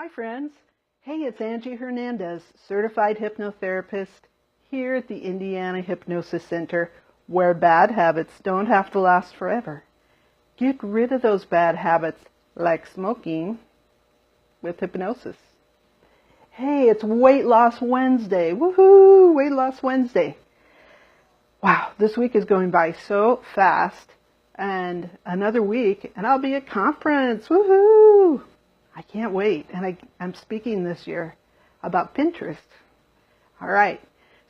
Hi friends. Hey, it's Angie Hernandez, certified hypnotherapist here at the Indiana Hypnosis Center, where bad habits don't have to last forever. Get rid of those bad habits like smoking with hypnosis. Hey, it's Weight Loss Wednesday. Woohoo! Weight Loss Wednesday. Wow, this week is going by so fast. And another week, and I'll be at conference. Woohoo! I can't wait. And I'm speaking this year about Pinterest. All right.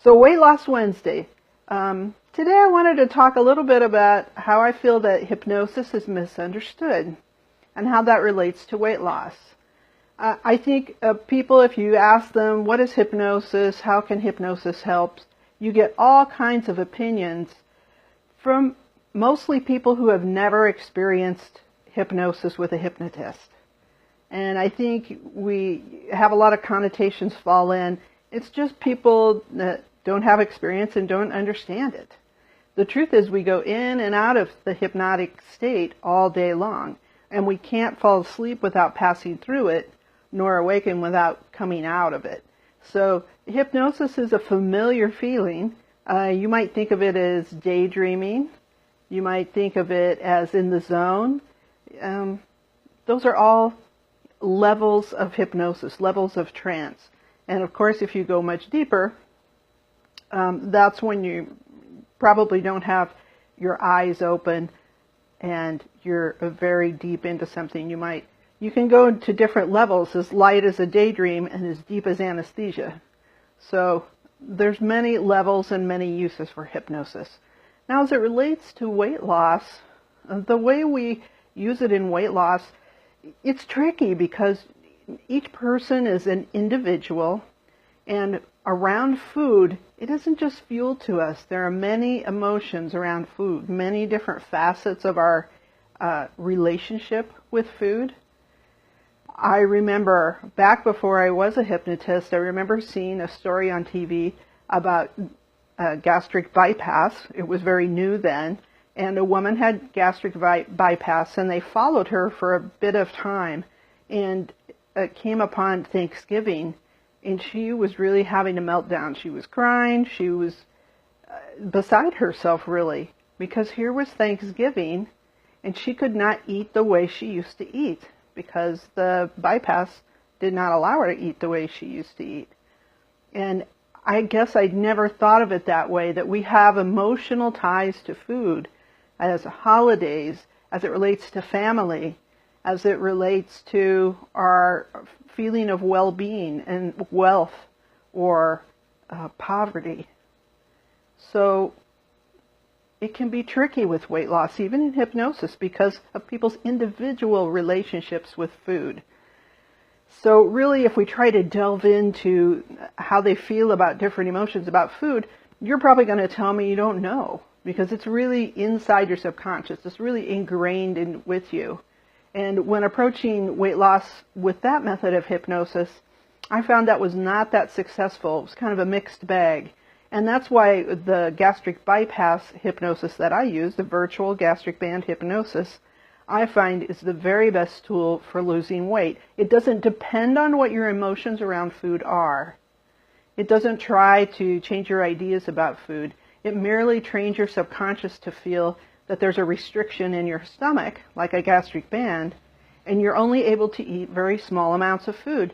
So Weight Loss Wednesday. Today I wanted to talk a little bit about how I feel that hypnosis is misunderstood and how that relates to weight loss. I think people, if you ask them, what is hypnosis? How can hypnosis help? You get all kinds of opinions from mostly people who have never experienced hypnosis with a hypnotist. And I think we have a lot of connotations fall in. It's just people that don't have experience and don't understand it. The truth is we go in and out of the hypnotic state all day long, and we can't fall asleep without passing through it, nor awaken without coming out of it. So hypnosis is a familiar feeling. You might think of it as daydreaming. You might think of it as in the zone. Those are all levels of hypnosis, levels of trance. And of course, if you go much deeper, that's when you probably don't have your eyes open and you're very deep into something. You can go into different levels, as light as a daydream and as deep as anesthesia. So there's many levels and many uses for hypnosis. Now, as it relates to weight loss, the way we use it in weight loss, it's tricky because each person is an individual, and around food, it isn't just fuel to us. There are many emotions around food, many different facets of our relationship with food. I remember back before I was a hypnotist, I remember seeing a story on TV about gastric bypass. It was very new then. And a woman had gastric bypass, and they followed her for a bit of time. And it came upon Thanksgiving, and she was really having a meltdown. She was crying. She was beside herself, really, because here was Thanksgiving, and she could not eat the way she used to eat because the bypass did not allow her to eat the way she used to eat. And I guess I'd never thought of it that way, that we have emotional ties to food as holidays, as it relates to family, as it relates to our feeling of well-being and wealth or poverty. So it can be tricky with weight loss, even in hypnosis, because of people's individual relationships with food. So really, if we try to delve into how they feel about different emotions about food, you're probably going to tell me you don't know, because it's really inside your subconscious. It's really ingrained with you. And when approaching weight loss with that method of hypnosis, I found that was not that successful. It was kind of a mixed bag. And that's why the gastric bypass hypnosis that I use, the virtual gastric band hypnosis, I find is the very best tool for losing weight. It doesn't depend on what your emotions around food are. It doesn't try to change your ideas about food. It merely trains your subconscious to feel that there's a restriction in your stomach, like a gastric band, and you're only able to eat very small amounts of food.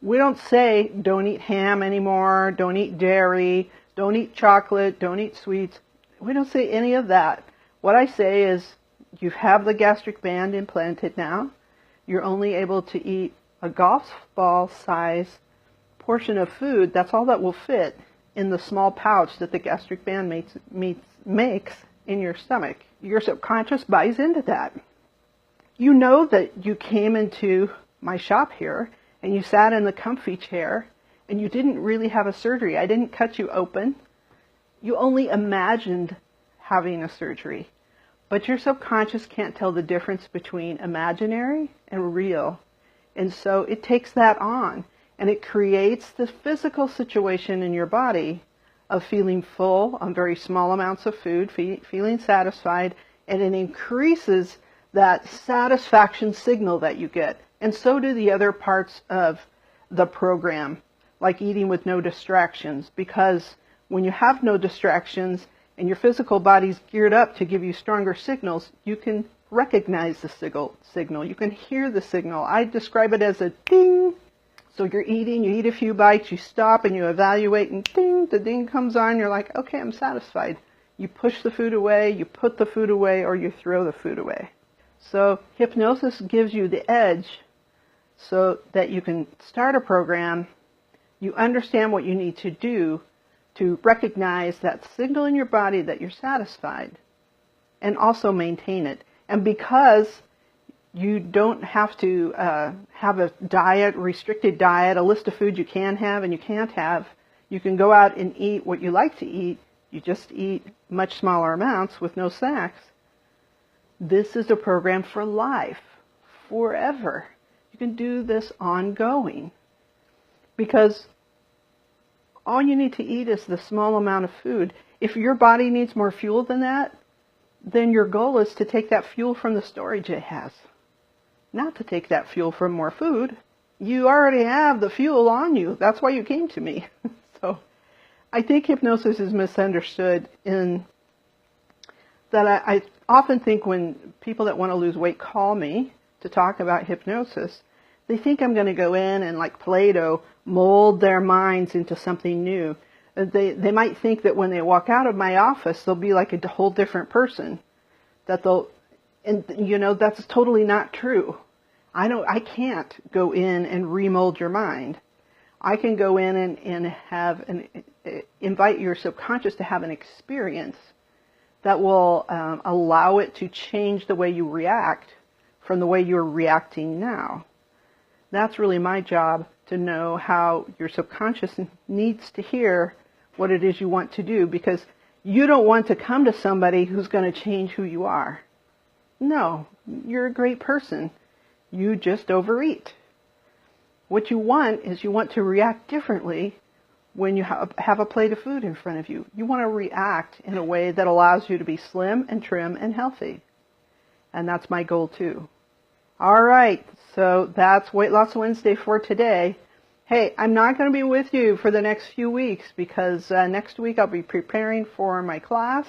We don't say, don't eat ham anymore, don't eat dairy, don't eat chocolate, don't eat sweets. We don't say any of that. What I say is, you have the gastric band implanted now. You're only able to eat a golf ball size portion of food. That's all that will fit in the small pouch that the gastric band makes in your stomach. Your subconscious buys into that. You know that you came into my shop here and you sat in the comfy chair and you didn't really have a surgery. I didn't cut you open. You only imagined having a surgery. But your subconscious can't tell the difference between imaginary and real. And so it takes that on. And it creates the physical situation in your body of feeling full on very small amounts of food, feeling satisfied, and it increases that satisfaction signal that you get And so do the other parts of the program, like eating with no distractions, because when you have no distractions and your physical body's geared up to give you stronger signals, you can recognize the signal. You can hear the signal. I describe it as a ding. So you're eating, you eat a few bites, you stop and you evaluate, and ding, the ding comes on. You're like, okay, I'm satisfied. You push the food away, you put the food away, or you throw the food away. So hypnosis gives you the edge so that you can start a program. You understand what you need to do to recognize that signal in your body that you're satisfied, and also maintain it. And because you don't have to have a diet, restricted diet, a list of foods you can have and you can't have, you can go out and eat what you like to eat. You just eat much smaller amounts with no snacks. This is a program for life, forever. You can do this ongoing, because all you need to eat is the small amount of food. If your body needs more fuel than that, then your goal is to take that fuel from the storage it has, not to take that fuel from more food. You already have the fuel on you. That's why you came to me. So I think hypnosis is misunderstood in that I often think when people that want to lose weight call me to talk about hypnosis, they think I'm going to go in and, like Play-Doh, mold their minds into something new. They might think that when they walk out of my office, they'll be like a whole different person. And that's totally not true. I can't go in and remold your mind. I can go in and invite your subconscious to have an experience that will allow it to change the way you react from the way you're reacting now. That's really my job, to know how your subconscious needs to hear what it is you want to do, because you don't want to come to somebody who's going to change who you are. No, you're a great person. You just overeat. What you want is you want to react differently when you have a plate of food in front of you. You want to react in a way that allows you to be slim and trim and healthy. And that's my goal too. All right, so that's Weight Loss Wednesday for today. Hey, I'm not going to be with you for the next few weeks, because next week I'll be preparing for my class.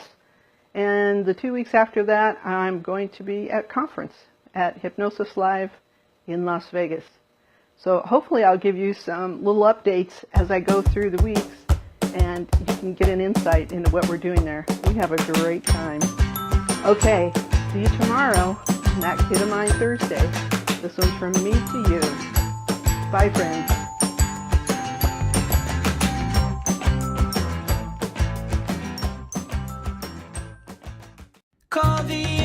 And the 2 weeks after that, I'm going to be at conference at Hypnosis Live in Las Vegas. So hopefully I'll give you some little updates as I go through the weeks, and you can get an insight into what we're doing there. We have a great time. Okay, see you tomorrow. That Kid of Mine Thursday. This one's from me to you. Bye, friends. Call the